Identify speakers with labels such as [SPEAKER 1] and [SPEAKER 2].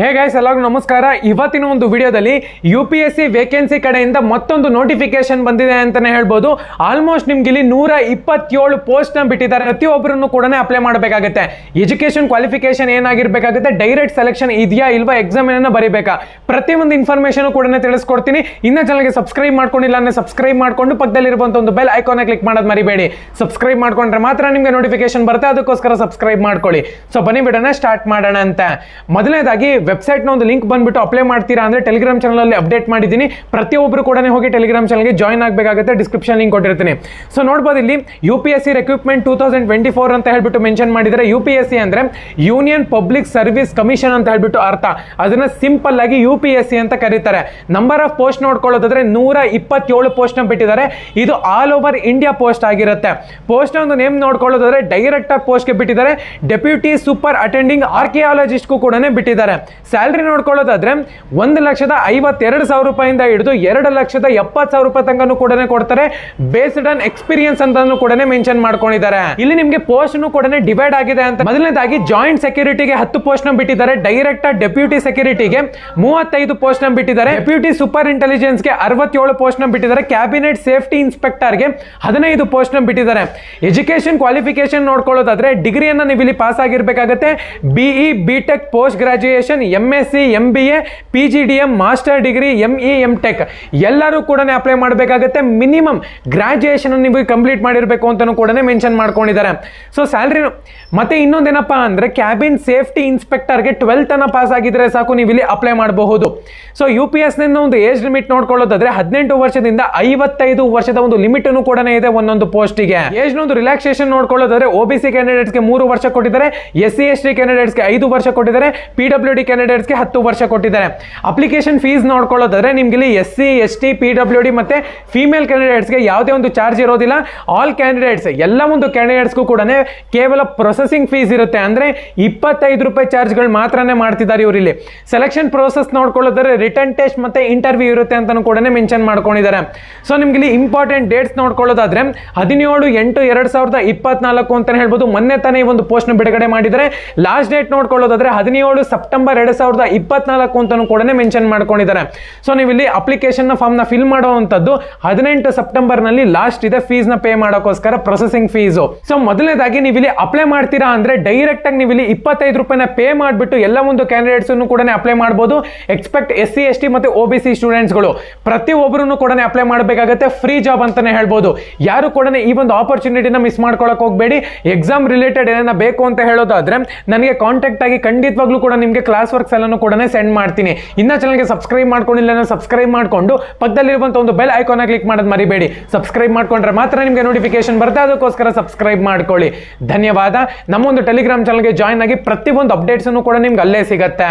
[SPEAKER 1] Hey guys ಎಲ್ಲರಿಗೂ ನಮಸ್ಕಾರ. ಇವತ್ತಿನ ಒಂದು ವಿಡಿಯೋದಲ್ಲಿ UPSC ವೇಕೆನ್ಸಿ ಕಡೆಯಿಂದ ಮತ್ತೊಂದು ನೋಟಿಫಿಕೇಶನ್ ಬಂದಿದೆ ಅಂತಾನೆ ಹೇಳ್ಬೋದು. ಆಲ್ಮೋಸ್ಟ್ ನಿಮ್ಗೆ ಇಲ್ಲಿ 127 ಪೋಸ್ಟ್ ನ ಬಿಟ್ಟಿದ್ದಾರೆ. ಪ್ರತಿಯೊಬ್ಬರನ್ನು ಕೂಡ ಅಪ್ಲೈ ಮಾಡಬೇಕಾಗುತ್ತೆ. ಎಜುಕೇಶನ್ ಕ್ವಾಲಿಫಿಕೇಶನ್ ಏನಾಗಿರ್ಬೇಕಾಗುತ್ತೆ, ಡೈರೆಕ್ಟ್ ಸೆಲೆಕ್ಷನ್ ಇದೆಯಾ ಇಲ್ವಾ, ಎಕ್ಸಾಮ್ ಏನನ್ನ ಬರೀಬೇಕಾ, ಪ್ರತಿಯೊಂದು ಇನ್ಫಾರ್ಮೇಶನ್ ಕೂಡ ತಿಳಿಸ್ಕೊಡ್ತೀನಿ. ಇನ್ನ ಚಾನಲ್ಗೆ ಸಬ್ಸ್ಕ್ರೈಬ್ ಮಾಡ್ಕೊಂಡಿಲ್ಲ ಅಂದ್ರೆ ಸಬ್ಸ್ಕ್ರೈಬ್ ಮಾಡ್ಕೊಂಡು ಪಕ್ಕದಲ್ಲಿರುವಂತ ಒಂದು ಬೆಲ್ ಐಕಾನ್ ಕ್ಲಿಕ್ ಮಾಡೋದು ಮರಿಬೇಡಿ. ಸಬ್ಸ್ಕ್ರೈಬ್ ಮಾಡ್ಕೊಂಡ್ರೆ ಮಾತ್ರ ನಿಮ್ಗೆ ನೋಟಿಫಿಕೇಶನ್ ಬರುತ್ತೆ, ಅದಕ್ಕೋಸ್ಕರ ಸಬ್ಸ್ಕ್ರೈಬ್ ಮಾಡ್ಕೊಳ್ಳಿ. ಸೊ ಬನ್ನಿ ಬಿಡೋಣ, ಸ್ಟಾರ್ಟ್ ಮಾಡೋಣ ಅಂತ. ಮೊದಲನೇದಾಗಿ ವೆಬ್ಸೈಟ್ ನ ಒಂದು ಲಿಂಕ್ ಬಂದ್ಬಿಟ್ಟು ಅಪ್ಲೈ ಮಾಡ್ತೀರಾ ಅಂದ್ರೆ ಟೆಲಿಗ್ರಾಮ್ ಚಾನಲ್ ಅಲ್ಲಿ ಅಪ್ಡೇಟ್ ಮಾಡಿದ್ದೀನಿ. ಪ್ರತಿಯೊಬ್ಬರು ಕೂಡ ಹೋಗಿ ಟೆಲಿಗ್ರಾಮ್ ಚಾನಲ್ಗೆ ಜಾಯ್ನ್ ಆಗಬೇಕಾಗುತ್ತೆ. ಡಿಸ್ಕ್ರಿಪ್ಷನ್ ಲಿಂಕ್ ಕೊಟ್ಟಿರ್ತೀನಿ. ಸೊ ನೋಡಬಹುದು ಇಲ್ಲಿ UPSC ರಿಕ್ರೂಟ್ಮೆಂಟ್ 2024 ಅಂತ ಹೇಳ್ಬಿಟ್ಟು ಮೆನ್ಷನ್ ಮಾಡಿದರೆ. UPSC ಅಂದ್ರೆ ಯೂನಿಯನ್ ಪಬ್ಲಿಕ್ ಸರ್ವಿಸ್ ಕಮಿಷನ್ ಅಂತ ಹೇಳ್ಬಿಟ್ಟು ಅರ್ಥ. ಅದನ್ನ ಸಿಂಪಲ್ ಆಗಿ UPSC ಅಂತ ಕರೀತಾರೆ. ನಂಬರ್ ಆಫ್ ಪೋಸ್ಟ್ ನೋಡ್ಕೊಳ್ಳೋದಾದ್ರೆ 127 ಪೋಸ್ಟ್ ನ ಬಿಟ್ಟಿದ್ದಾರೆ. ಇದು ಆಲ್ ಓವರ್ ಇಂಡಿಯಾ ಪೋಸ್ಟ್ ಆಗಿರುತ್ತೆ. ಪೋಸ್ಟ್ ಒಂದು ನೇಮ್ ನೋಡ್ಕೊಳ್ಳೋದಾದ್ರೆ ಡೈರೆಕ್ಟರ್ ಪೋಸ್ಟ್ ಗೆ ಬಿಟ್ಟಿದ್ದಾರೆ. ಡೆಪ್ಯೂಟಿ ಸೂಪರ್ ಅಟೆಂಡಿಂಗ್ ಆರ್ಕಿಯಾಲಜಿಸ್ಟ್ ಕೂಡ ಬಿಟ್ಟಿದ್ದಾರೆ. ಸ್ಯಾಲರಿ ನೋಡ್ಕೊಳ್ಳೋದಾದ್ರೆ 1,52,000 ರೂಪಾಯಿಂದ ಹಿಡಿದು 2,70,000 ರೂಪಾಯಿ ತನಕ ಕೂಡ ಕೊಡ್ತಾರೆ. ಬೇಸ್ಡ್ ಆನ್ ಎಕ್ಸ್ಪೀರಿಯನ್ಸ್ ಅಂತಾನು ಕೂಡ ಮೆನ್ಷನ್ ಮಾಡ್ಕೊಂಡಿದ್ದಾರೆ. ಇಲ್ಲಿ ನಿಮಗೆ ಪೋಸ್ಟ್ ಕೂಡ ಡಿವೈಡ್ ಆಗಿದೆ ಅಂತ. ಮೊದಲನೇದಾಗಿ ಜಾಯಿಂಟ್ ಸೆಕ್ಯೂರಿಟಿಗೆ 10 ಪೋಸ್ಟ್ ನ ಬಿಟ್ಟಿದ್ದಾರೆ. ಡೈರೆಕ್ಟರ್ ಡೆಪ್ಯೂಟಿ ಸೆಕ್ಯೂರಿಟಿಗೆ 35 ಪೋಸ್ಟ್ ನ ಬಿಟ್ಟಿದ್ದಾರೆ. ಡೆಪ್ಯೂಟಿ ಸೂಪರ್ ಇಂಟೆಲಿಜೆನ್ಸ್ ಗೆ 67 ಪೋಸ್ಟ್ ನ ಬಿಟ್ಟಿದ್ದಾರೆ. ಕ್ಯಾಬಿನೆಟ್ ಸೇಫ್ಟಿ ಇನ್ಸ್ಪೆಕ್ಟರ್ ಗೆ 15 ಪೋಸ್ಟ್ ನ ಬಿಟ್ಟಿದ್ದಾರೆ. ಎಜುಕೇಶನ್ ಕ್ವಾಲಿಫಿಕೇಶನ್ ನೋಡ್ಕೊಳ್ಳೋದಾದ್ರೆ ಡಿಗ್ರಿಯನ್ನ ನೀವು ಇಲ್ಲಿ ಪಾಸ್ ಆಗಿರ್ಬೇಕಾಗುತ್ತೆ. BE BTech post graduation, MSc MBA PGDM master degree ME MTech ಎಲ್ಲರೂ ಕೂಡ ಅಪ್ಲೈ ಮಾಡಬೇಕಾಗುತ್ತೆ. ಮಿನಿಮಮ್ ಗ್ರಾಜುಯೇಷನ್ ನೀವು ಕಂಪ್ಲೀಟ್ ಮಾಡಿರಬೇಕು ಅಂತಾನೂ ಕೂಡ ಮೆನ್ಷನ್ ಮಾಡ್ಕೊಂಡಿದ್ದಾರೆ. ಸೊ ಸ್ಯಾಲರಿ ಮತ್ತೆ ಇನ್ನೊಂದೇನಪ್ಪಾ ಅಂದ್ರೆ ಕ್ಯಾಬಿನ್ ಸೇಫ್ಟಿ ಇನ್ಸ್ಪೆಕ್ಟರ್ ಗೆ 12th ಅನ್ನ ಪಾಸ್ ಆಗಿದ್ರೆ ಸಾಕು, ನೀವು ಇಲ್ಲಿ ಅಪ್ಲೈ ಮಾಡಬಹುದು. ಸೊ UPS ಒಂದು ಏಜ್ ಲಿಮಿಟ್ ನೋಡ್ಕೊಳ್ಳೋದಾದ್ರೆ 18 ವರ್ಷದಿಂದ 55 ವರ್ಷದ ಒಂದು ಲಿಮಿಟ್ ಕೂಡ ಇದೆ ಒಂದೊಂದು ಪೋಸ್ಟ್ ಗೆ. ಏಜ್ ಒಂದು ರಿಲ್ಯಾಕ್ಸೇಷನ್ ನೋಡ್ಕೊಳ್ಳೋದಾದ್ರೆ OBC ಕ್ಯಾಂಡಿಡೇಟ್ಸ್ ಗೆ 3 ವರ್ಷ ಕೊಟ್ಟಿದ್ದಾರೆ. SC ST ಕ್ಯಾಂಡಿಡೇಟ್ಸ್ ಗೆ 5 ವರ್ಷ ಕೊಟ್ಟಿದ್ದಾರೆ. PWD ಕ್ಯಾಂಡಿಡೇಟ್ಸ್ ಗೆ 10 ವರ್ಷ ಕೊಟ್ಟಿದ್ದಾರೆ. ಅಪ್ಲಿಕೇಶನ್ ಫೀಸ್ ನೋಡ್ಕೊಳ್ಳೋದಾದ್ರೆ ನಿಮ್ಗೆ ಇಲ್ಲಿ SC ST PWD ಮತ್ತೆ ಫೀಮೇಲ್ ಕ್ಯಾಂಡಿಡೇಟ್ಸ್ ಗೆ ಯಾವುದೇ ಒಂದು ಚಾರ್ಜ್ ಇರೋದಿಲ್ಲ. ಆಲ್ ಕ್ಯಾಂಡಿಡೇಟ್ಸ್ ಎಲ್ಲ ಒಂದು ಕ್ಯಾಂಡಿಡೇಟ್ಸ್ ಕೂಡ ಕೇವಲ ಪ್ರೊಸೆಸಿಂಗ್ ಫೀಸ್ ಇರುತ್ತೆ. ಅಂದ್ರೆ 25 ರೂಪಾಯಿ ಚಾರ್ಜ್ ಗಳು ಮಾತ್ರನೇ ಮಾಡ್ತಿದ್ದಾರೆ ಇವರು. ಇಲ್ಲಿ ಸೆಲೆಕ್ಷನ್ ಪ್ರೋಸೆಸ್ ನೋಡ್ಕೊಳ್ಳೋದಾದ್ರೆ ರಿಟರ್ನ್ ಟೆಸ್ಟ್ ಮತ್ತೆ ಇಂಟರ್ವ್ಯೂ ಇರುತ್ತೆ ಅಂತಾನು ಕೂಡ ಮೆನ್ಷನ್ ಮಾಡ್ಕೊಂಡಿದ್ದಾರೆ. ಸೊ ನಿಮ್ಗೆ ಇಲ್ಲಿ ಇಂಪಾರ್ಟೆಂಟ್ ಡೇಟ್ಸ್ ನೋಡ್ಕೊಳ್ಳೋದಾದ್ರೆ 17/8/2024 ಅಂತ ಹೇಳ್ಬೋದು. ಮೊನ್ನೆ ತಾನೇ ಈ ಒಂದು ಪೋಸ್ಟ್ ನ ಬಿಡುಗಡೆ ಮಾಡಿದರೆ. ಲಾಸ್ಟ್ ಡೇಟ್ ನೋಡ್ಕೊಳ್ಳೋದಾದ್ರೆ 17 ಸೆಪ್ಟೆಂಬರ್ 2024 ಅಂತಾನು ಕೂಡ ಮೆನ್ಷನ್ ಮಾಡ್ಕೊಂಡಿದ್ದಾರೆ. ಸೊ ನೀವು ಇಲ್ಲಿ ಅಪ್ಲಿಕೇಶನ್ ನ ಫಾರ್ಮ್ ನ ಫಿಲ್ ಮಾಡುವಂತದ್ದು 18 ಸೆಪ್ಟೆಂಬರ್ ನಲ್ಲಿ ಲಾಸ್ಟ್ ಇದೆ ಫೀಸ್ ನ ಪೇ ಮಾಡೋಕೋಸ್ಕರ, ಪ್ರೊಸೆಸಿಂಗ್ ಫೀಸ್. ಸೊ ಮೊದಲನೇದಾಗಿ ನೀವು ಇಲ್ಲಿ ಅಪ್ಲೈ ಮಾಡ್ತೀರಾ ಅಂದ್ರೆ ಡೈರೆಕ್ಟ್ ಆಗಿ ನೀವು ಇಲ್ಲಿ 25 ರೂಪಾಯಿನ ಪೇ ಮಾಡಿಬಿಟ್ಟು ಎಲ್ಲ ಒಂದು ಕ್ಯಾಂಡಿಡೇಟ್ಸ್ ಕೂಡ ಅಪ್ಲೈ ಮಾಡಬಹುದು. ಎಕ್ಸ್ಪೆಕ್ಟ್ SC ST ಮತ್ತೆ OBC ಸ್ಟೂಡೆಂಟ್ಸ್ ಗಳು ಪ್ರತಿಯೊಬ್ಬರು ಕೂಡ ಅಪ್ಲೈ ಮಾಡಬೇಕಾಗುತ್ತೆ. ಫ್ರೀ ಜಾಬ್ ಅಂತಾನೆ ಹೇಳ್ಬೋದು. ಯಾರು ಕೂಡ ಈ ಒಂದು ಆಪರ್ಚುನಿಟಿನ ಮಿಸ್ ಮಾಡ್ಕೊಳಕ್ ಹೋಗಬೇಡಿ. ಎಕ್ಸಾಮ್ ರಿಲೇಟೆಡ್ ಏನಾರ ಬೇಕು ಅಂತ ಹೇಳೋದಾದ್ರೆ ನನಗೆ ಕಾಂಟ್ಯಾಕ್ಟ್ ಆಗಿ ಖಂಡಿತವಾಗ್ಲೂ ಕೂಡ ನಿಮಗೆ ಕ್ಲಾಸ್ ವರ್ಕ್ಸ್ ಎಲ್ಲಾನು ಕೂಡ ಸೆಂಡ್ ಮಾಡ್ತೀನಿ. ಇನ್ನ ಚಾನಲ್ಗೆ ಸಬ್ಸ್ಕ್ರೈಬ್ ಮಾಡ್ಕೊಂಡಿಲ್ಲ ಅಂದ್ರೆ ಸಬ್ಸ್ಕ್ರೈಬ್ ಮಾಡ್ಕೊಂಡು ಪಕ್ಕದಲ್ಲಿರುವಂತ ಒಂದು ಬೆಲ್ ಐಕಾನ್ ಕ್ಲಿಕ್ ಮಾಡೋದು ಮರಿಬೇಡಿ. ಸಬ್ಸ್ಕ್ರೈಬ್ ಮಾಡ್ಕೊಂಡ್ರೆ ಮಾತ್ರ ನಿಮಗೆ ನೋಟಿಫಿಕೇಶನ್ ಬರುತ್ತೆ, ಅದಕ್ಕೋಸ್ಕರ ಸಬ್ಸ್ಕ್ರೈಬ್ ಮಾಡ್ಕೊಳ್ಳಿ. ಧನ್ಯವಾದ. ನಮ್ಮ ಒಂದು ಟೆಲಿಗ್ರಾಮ್ ಚಾನಲ್ಗೆ ಜಾಯ್ನ್ ಆಗಿ ಪ್ರತಿಯೊಂದು ಅಪ್ಡೇಟ್ಸ್ ಕೂಡ ನಿಮ್ಗೆ ಅಲ್ಲೇ ಸಿಗುತ್ತೆ.